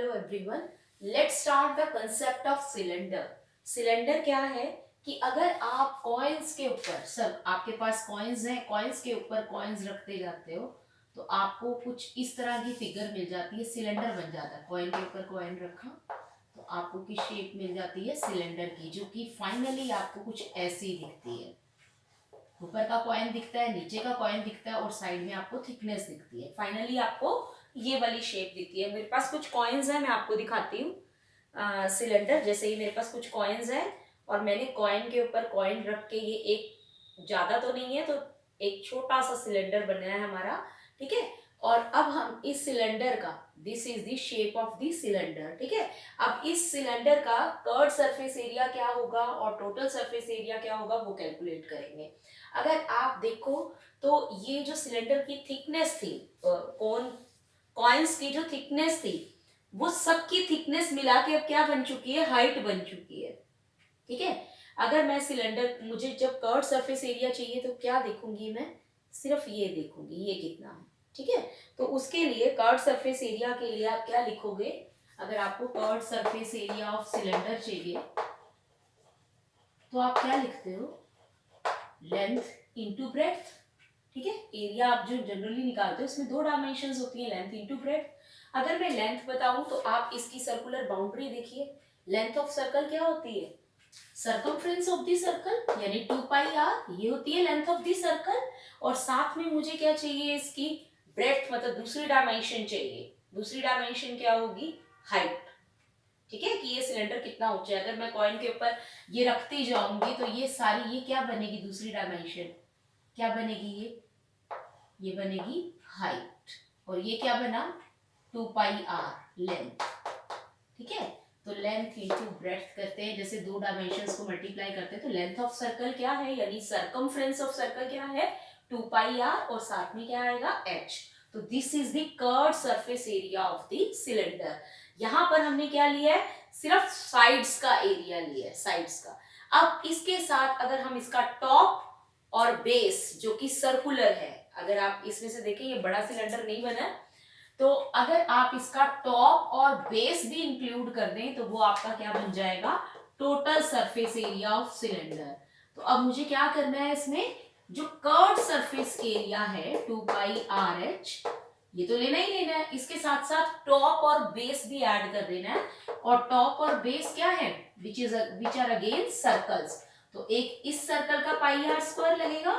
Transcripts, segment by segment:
Hello everyone, let's start the concept of cylinder. Cylinder क्या है कि अगर आप कॉइन्स के ऊपर, सब आपके पास कॉइन्स हैं, कॉइन्स के ऊपर कॉइन्स रखते जाते हो तो आपको कुछ इस तरह की फिगर मिल जाती है, सिलेंडर बन जाता है। कॉइन के ऊपर कॉइन रखा तो आपको की शेप मिल जाती है सिलेंडर की, जो कि फाइनली आपको कुछ ऐसी दिखती है। ऊपर का कॉइन दिखता है, नीचे का कॉइन दिखता है और साइड में आपको थिकनेस दिखती है। फाइनली आपको ये वाली शेप दिखती है। मेरे पास कुछ कॉइन्स है, मैं आपको दिखाती हूँ। सिलेंडर जैसे ही मेरे पास कुछ कॉइन्स है और मैंने कॉइन के ऊपर कॉइन रख के, ये एक ज्यादा तो नहीं है, तो एक छोटा सा सिलेंडर बना है हमारा, ठीक है। और अब हम इस सिलेंडर का, this is the shape of the cylinder, ठीक है। अब इस सिलेंडर का कर्व सरफेस एरिया क्या होगा और टोटल सरफेस एरिया क्या होगा वो कैलकुलेट करेंगे। अगर आप देखो तो ये जो सिलेंडर की थिकनेस थी, कॉइन्स की जो थिकनेस थी, वो सबकी थिकनेस मिला के अब क्या बन चुकी है, हाइट बन चुकी है, ठीक है। अगर मैं सिलेंडर, मुझे जब कर्व सरफेस एरिया चाहिए तो क्या देखूंगी मैं, सिर्फ ये देखूंगी ये कितना है, ठीक है। तो उसके लिए कर्व सरफेस एरिया के लिए आप क्या लिखोगे, अगर आपको curve surface area of cylinder चाहिए तो आप क्या लिखते हो, लेंथ इंटू ब्रेड्थ, ठीक है। एरिया आप जो जनरली निकालते हो इसमें दो डायमेंशंस होती है, लेंथ इंटू ब्रेड्थ। अगर मैं लेंथ बताऊं तो आप इसकी सर्कुलर बाउंड्री देखिए। लेंथ ऑफ सर्कल क्या होती है, सर्कमफ्रेंस ऑफ द सर्कल, यानी 2 पाई आर, ये होती है लेंथ ऑफ द सर्कल। और साथ में मुझे क्या चाहिए, इसकी ब्रेड्थ, मतलब दूसरी डायमेंशन चाहिए। दूसरी डायमेंशन क्या होगी, हाइट, ठीक है, कि ये सिलेंडर कितना ऊंचा है। अगर मैं कॉइन के ऊपर ये रखती जाऊंगी तो ये सारी, ये क्या बनेगी, दूसरी डायमेंशन क्या बनेगी, ये बनेगी हाइट। और ये क्या बना, 2 पाई आर लेंथ, ठीक है। तो लेंथ इंटू ब्रेड्थ करते हैं, जैसे दो डायमेंशंस को मल्टीप्लाई करते हैं तो लेंथ ऑफ सर्कल क्या है, यानी सर्कमफ्रेंस ऑफ सर्कल क्या है, 2 पाई आर, और साथ में क्या आएगा, एच। तो this is the curved surface area of the cylinder. यहां पर हमने क्या लिया है, सिर्फ साइड्स का एरिया लिया है, साइड्स का। अब इसके साथ अगर हम इसका टॉप और बेस जो कि सर्कुलर है, अगर आप इसमें से देखें ये बड़ा सिलेंडर नहीं बना है, तो अगर आप इसका टॉप और बेस भी इंक्लूड कर दें तो वो आपका क्या बन जाएगा, total surface area of cylinder. तो अब मुझे क्या करना है, इसमें जो कर्व्ड सरफेस एरिया है 2 पाई आर एच, ये तो लेना ही लेना है, इसके साथ साथ टॉप और बेस भी ऐड कर देना है। और टॉप और बेस क्या है, विच आर अगेन सर्कल्स। तो एक इस सर्कल का पाई आर स्क्वायर लगेगा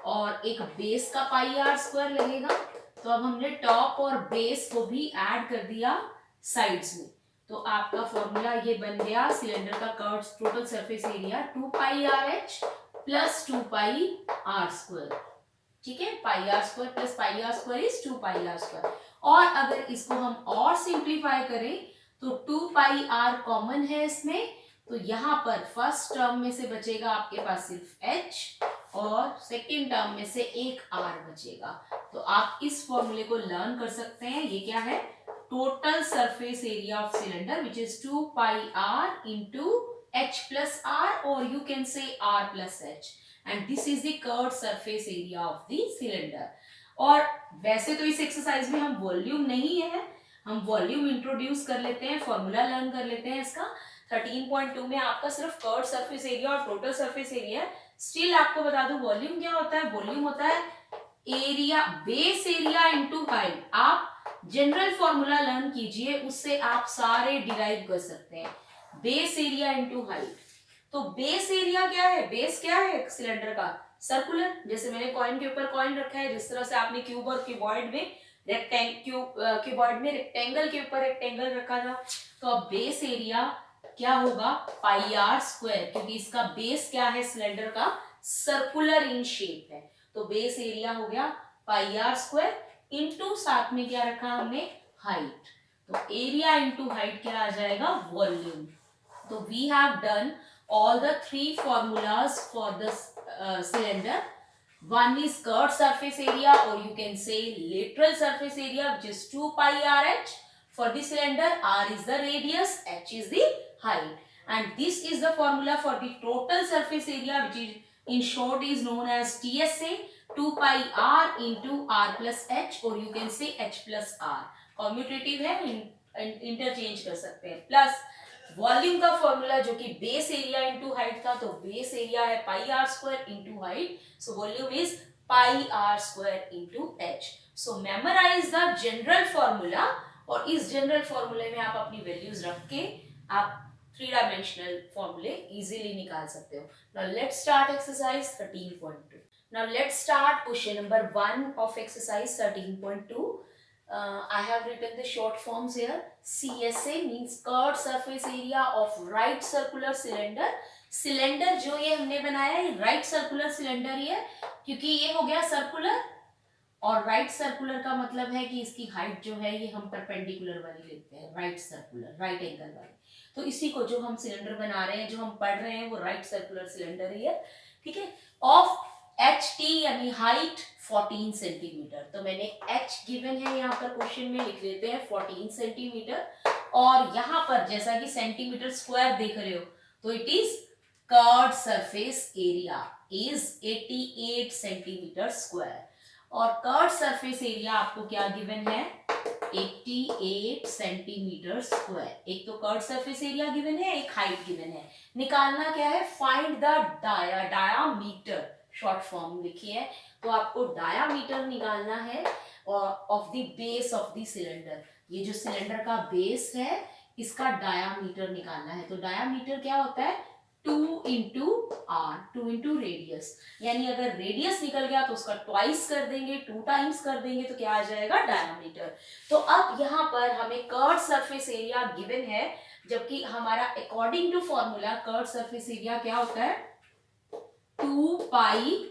और एक बेस का पाई आर स्क्वायर लगेगा। तो अब हमने टॉप और बेस को भी ऐड कर दिया साइड्स में, तो आपका फॉर्मूला ये बन गया, सिलेंडर का curve total surface area 2 pi r h plus 2 pi r square, ठीक है। Pi r square plus pi r square is 2 pi r square. और अगर इसको हम और सिंप्लीफाई करें तो 2 पाई आर कॉमन है इसमें, तो यहां पर फर्स्ट टर्म में से बचेगा आपके पास सिर्फ h और सेकेंड टर्म में से एक r बचेगा। तो आप इस फॉर्मूले को लर्न कर सकते हैं। ये क्या है, total surface area of cylinder which is 2 pi R into h plus r, और you can say r plus h, and this is the curved surface area of the cylinder. और वैसे तो इस एक्सरसाइज में हम वॉल्यूम नहीं है, हम वॉल्यूम इंट्रोड्यूस कर लेते हैं, फॉर्मूला लर्न कर लेते हैं इसका। 13.2 में आपका सिर्फ कर्व्ड सरफेस एरिया और टोटल सरफेस एरिया है। स्टिल आपको बता दूं वॉल्यूम क्या होता है, वॉल्यूम होता है area, base area into height. आप जनरल फॉर्मूला लर्न कीजिए, उससे आप सारे डिराइव कर सकते हैं, बेस एरिया इनटू हाइट। तो बेस एरिया क्या है, बेस क्या है सिलेंडर का, सर्कुलर। जैसे मैंने कॉइन के ऊपर कॉइन रखा है, जिस तरह से आपने क्यूब और क्यूबॉइड में क्यूबॉइड में रेक्टेंगल के ऊपर रेक्टेंगल रखा था, तो अब बेस एरिया क्या होगा, पाई आर स्क्वायर, क्योंकि इसका बेस क्या है सिलेंडर का, सर्कुलर इन शेप है। तो बेस एरिया हो गया पाई आर स्क्वायर इंटू साथ में क्या रखा हमने, हाइट। तो एरिया इंटू हाइट क्या आ जाएगा, वॉल्यूम। तो we have done all the three formulas for the cylinder. One is curved surface area, or you can say lateral surface area, which is 2 pi rh for the cylinder. R is the radius, h is the height, and this is the formula for the total surface area, which is in short is known as TSA, 2 pi r into r plus h, or you can say h plus r. Commutative है, interchange कर सकते हैं। Plus volume का formula जो कि base area into height था, तो base area है pi r square into height, so volume is pi r square into h. So memorise the general formula, और इस जनरल फॉर्मूले में आप अपनी वैल्यूज रख के आप 3 डायमेंशनल फॉर्मूले इजीली निकाल सकते हो। Now let's start exercise 13.2। Now let's start question number 1 of exercise 13.2। I have written the short forms here. CSA means curved surface area of right circular cylinder. Cylinder जो ये हमने बनाया है राइट सर्कुलर सिलेंडर ही है, क्योंकि ये हो गया सर्कुलर, और राइट सर्कुलर का मतलब है कि इसकी हाइट जो है ये हम परपेंडिकुलर वाली लेते हैं, राइट सर्कुलर, राइट एंगल वाली। तो इसी को जो हम सिलेंडर बना रहे हैं, जो हम पढ़ रहे हैं, वो राइट सर्कुलर सिलेंडर ही है, ठीक है। ऑफ एच टी यानी हाइट 14 सेंटीमीटर, तो मैंने एच गिवन है यहाँ पर क्वेश्चन में, लिख लेते हैं 14 सेंटीमीटर, और यहाँ पर जैसा कि सेंटीमीटर स्क्वायर देख रहे हो, तो it is curved surface area is 88 centimetre square, और कर्व्ड सरफेस एरिया आपको क्या गिवन है, 88 सेंटीमीटर स्क्वायर। एक तो कर्व्ड सरफेस एरिया गिवन है, एक हाइट गिवन है। निकालना क्या है, find the diameter, short form लिखी है, तो आपको डायामीटर निकालना है of the base of the cylinder. ये जो सिलेंडर का बेस है इसका डायामीटर निकालना है। तो डायामीटर क्या होता है, 2 इंटू आर, 2 इंटू रेडियस, यानी अगर रेडियस निकल गया तो उसका ट्वाइस कर देंगे, 2 टाइम्स कर देंगे, तो क्या आ जाएगा, डायामीटर। तो अब यहाँ पर हमें कर्व्ड सरफेस एरिया गिवन है, जबकि हमारा according to formula curved surface area क्या होता है, 2 पाई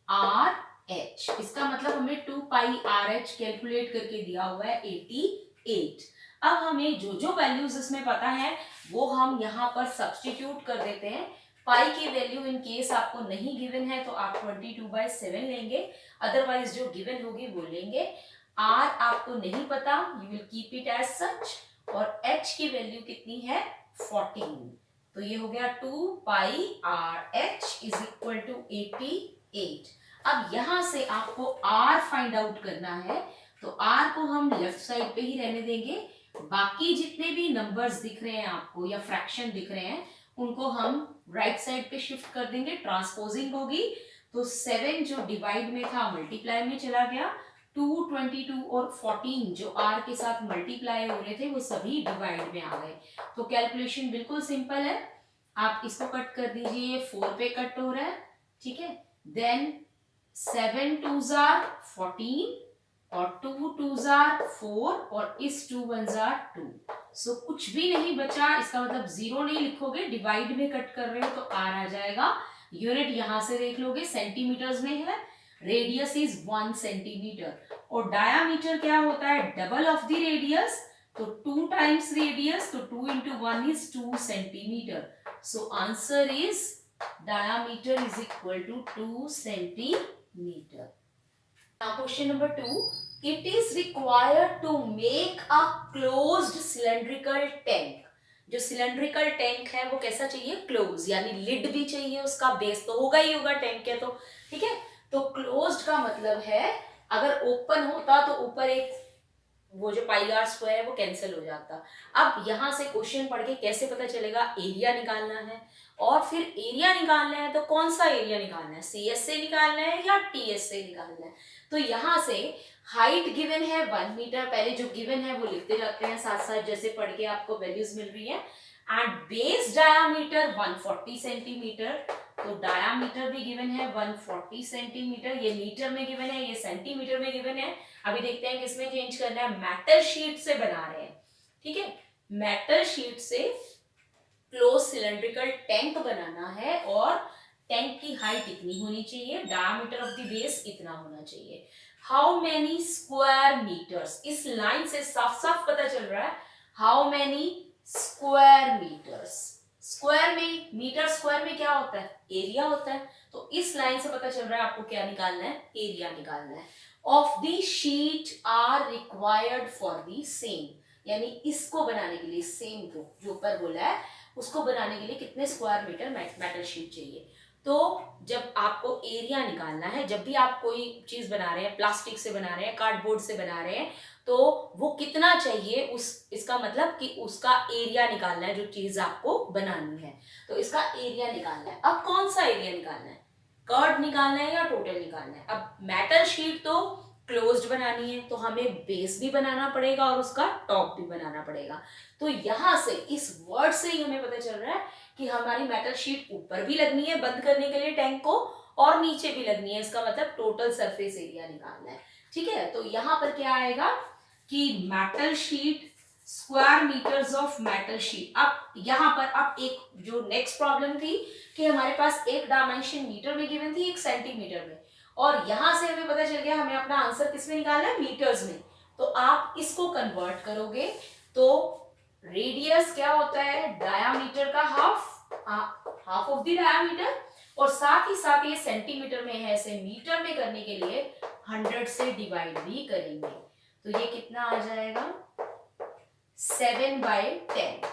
आर एच। इसका मतलब हमें 2 पाई आर एच कैलकुलेट करके दिया हुआ है 88। अब हमें जो जो वैल्यूज इसमें पता है वो हम यहाँ पर सब्स्टिट्यूट कर देते हैं। पाई की वैल्यू इन केस आपको नहीं गिवन है तो आप 22/7 लेंगे, अदरवाइज जो गिवन होगी वो लेंगे। आर आपको नहीं पता, you will keep it as such, और एच की वैल्यू कितनी है, 14, तो ये हो गया 2 pi r h is equal to 88। अब यहां से आपको आर फाइंड आउट करना है, तो आर को हम लेफ्ट साइड पे ही रहने देंगे, बाकी जितने भी नंबर्स दिख रहे हैं आपको या फ्रैक्शन दिख रहे हैं उनको हम राइट साइड पे शिफ्ट कर देंगे, ट्रांसपोजिंग होगी, तो 7 जो डिवाइड में था मल्टीप्लाई में चला गया, 2, 22 और 14 जो आर के साथ मल्टीप्लाई हो रहे थे वो सभी डिवाइड में आ गए। तो कैलकुलेशन बिल्कुल सिंपल है, आप इसको कट कर दीजिए, 4 पे कट हो रहा है, ठीक है। देन 7 2s are 14 और 2 2s are 4 और इस 2 1s are 2, सो कुछ भी नहीं बचा, इसका मतलब 0 नहीं लिखोगे, डिवाइड में कट कर रहे हो तो आर आ जाएगा। यूनिट यहां से देख लोगे, सेंटीमीटर्स में है, रेडियस इज 1 सेंटीमीटर, और डायामीटर क्या होता है, डबल ऑफ द रेडियस, तो 2 टाइम्स रेडियस, तो 2 into 1 is 2 centimetre, so answer is diameter is equal to 2 centimeter. Now question number 2, it is required to make a closed cylindrical tank. जो cylindrical tank है वो कैसा चाहिए, close, यानी lid भी चाहिए, उसका बेस तो होगा ही होगा टैंक के, तो ठीक है। तो क्लोज्ड का मतलब है अगर ओपन होता तो ऊपर एक वो जो पाई आर स्क्वायर है वो कैंसिल हो जाता। अब यहां से क्वेश्चन पढ़ के कैसे पता चलेगा, एरिया निकालना है, और फिर एरिया निकालना है तो कौन सा एरिया निकालना है, सीएसए निकालना है या टीएसए निकालना है। तो यहाँ से हाइट गिवन है 1 मीटर, पहले जो गिवन है वो लिखते जाते हैं साथ साथ जैसे पढ़ के आपको वैल्यूज मिल रही है, एंड बेस डायामीटर 140 सेंटीमीटर, तो डायामीटर भी गिवन है 140 सेंटीमीटर, ये मीटर में गिवन है, ये सेंटीमीटर में गिवन है। अभी देखते हैं किसमें चेंज करना है, मेटल शीट से बना रहे हैं, ठीक है, मेटल शीट से क्लोज सिलेंड्रिकल टैंक बनाना है, और टैंक की हाइट इतनी होनी चाहिए, डायमीटर ऑफ द बेस इतना होना चाहिए। हाउ मेनी स्क्वायर मीटर्स, इस लाइन से साफ साफ पता चल रहा है how many square metres. Square में, मीटर स्क्वायर में क्या होता है, एरिया होता है, तो इस लाइन से पता चल रहा है आपको क्या निकालना है, एरिया निकालना है। Of the sheet are required for the same, यानी इसको बनाने के लिए सेम को जो ऊपर बोला है उसको बनाने के लिए कितने स्क्वायर मीटर मेटल शीट चाहिए। तो जब आपको एरिया निकालना है, जब भी आप कोई चीज बना रहे हैं, प्लास्टिक से बना रहे हैं, कार्डबोर्ड से बना रहे हैं, तो वो कितना चाहिए, उस इसका मतलब कि उसका एरिया निकालना है, जो चीज आपको बनानी है तो इसका एरिया निकालना है। अब कौन सा एरिया निकालना है, कर्ड निकालना है या टोटल निकालना है। अब मेटल शीट तो क्लोज्ड बनानी है तो हमें बेस भी बनाना पड़ेगा और उसका टॉप भी बनाना पड़ेगा। तो यहां से इस वर्ड से ही हमें पता चल रहा है कि हमारी मेटल शीट ऊपर भी लगनी है बंद करने के लिए टैंक को, और नीचे भी लगनी है, इसका मतलब टोटल सरफेस एरिया निकालना है। ठीक है, तो यहां पर क्या आएगा कि metal sheet square metres of metal sheet. अब यहां पर अब एक जो नेक्स्ट प्रॉब्लम थी कि हमारे पास एक डायमेंशन मीटर में गिवन थी, एक सेंटीमीटर में, और यहां से हमें पता चल गया हमें अपना आंसर किसमें निकालना है, मीटर्स में। तो आप इसको कन्वर्ट करोगे तो रेडियस क्या होता है, डायामीटर का हाफ ऑफ द डायामीटर, और साथ ही साथ ये सेंटीमीटर में है, इसे मीटर में करने के लिए 100 से डिवाइड भी करेंगे। तो ये कितना आ जाएगा, 7/10।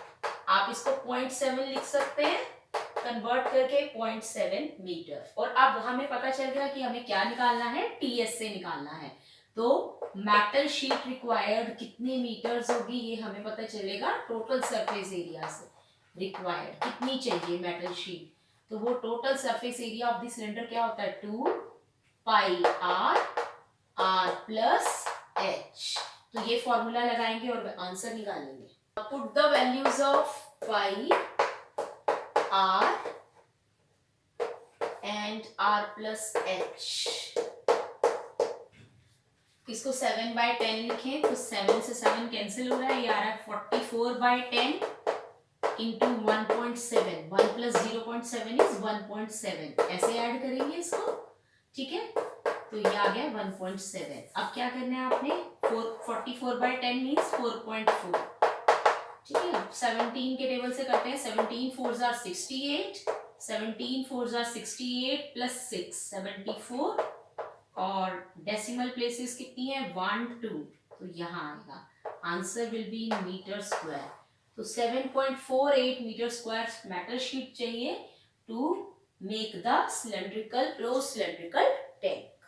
आप इसको 0.7 लिख सकते हैं कन्वर्ट करके, 0.7 मीटर। और अब हमें पता चल गया कि हमें क्या निकालना है, टीएस से निकालना है। तो मेटल शीट रिक्वायर्ड कितने मीटर्स होगी ये हमें पता चलेगा टोटल सरफेस एरिया से। रिक्वायर्ड कितनी चाहिए मेटल शीट, तो वो total surface area of the cylinder क्या होता है, 2πr r प्लस h। तो ये फॉर्मूला लगाएंगे और आंसर निकालेंगे। Put the values of pi, r and r plus h। इसको 7/10 लिखें तो 7 से 7 कैंसिल हो रहा है, ये आ रहा है 44/10 इंटू 1.7, 1 प्लस 0.7 इज 1.7, ऐसे ऐड करेंगे इसको। ठीक है, तो ये आ गया 1.7। अब क्या करना है आपने, 44/10 मीन्स 4.4। ठीक है, 17 के टेबल से करते हैं, 17 4s are 68, 17 4s are 68 plus 6 74, और डेसिमल प्लेसेस कितनी है, 1 2, तो यहाँ आएगा answer will be in metre square. तो 7.48 मीटर स्क्वायर मेटल शीट चाहिए to make the cylindrical close cylindrical tank.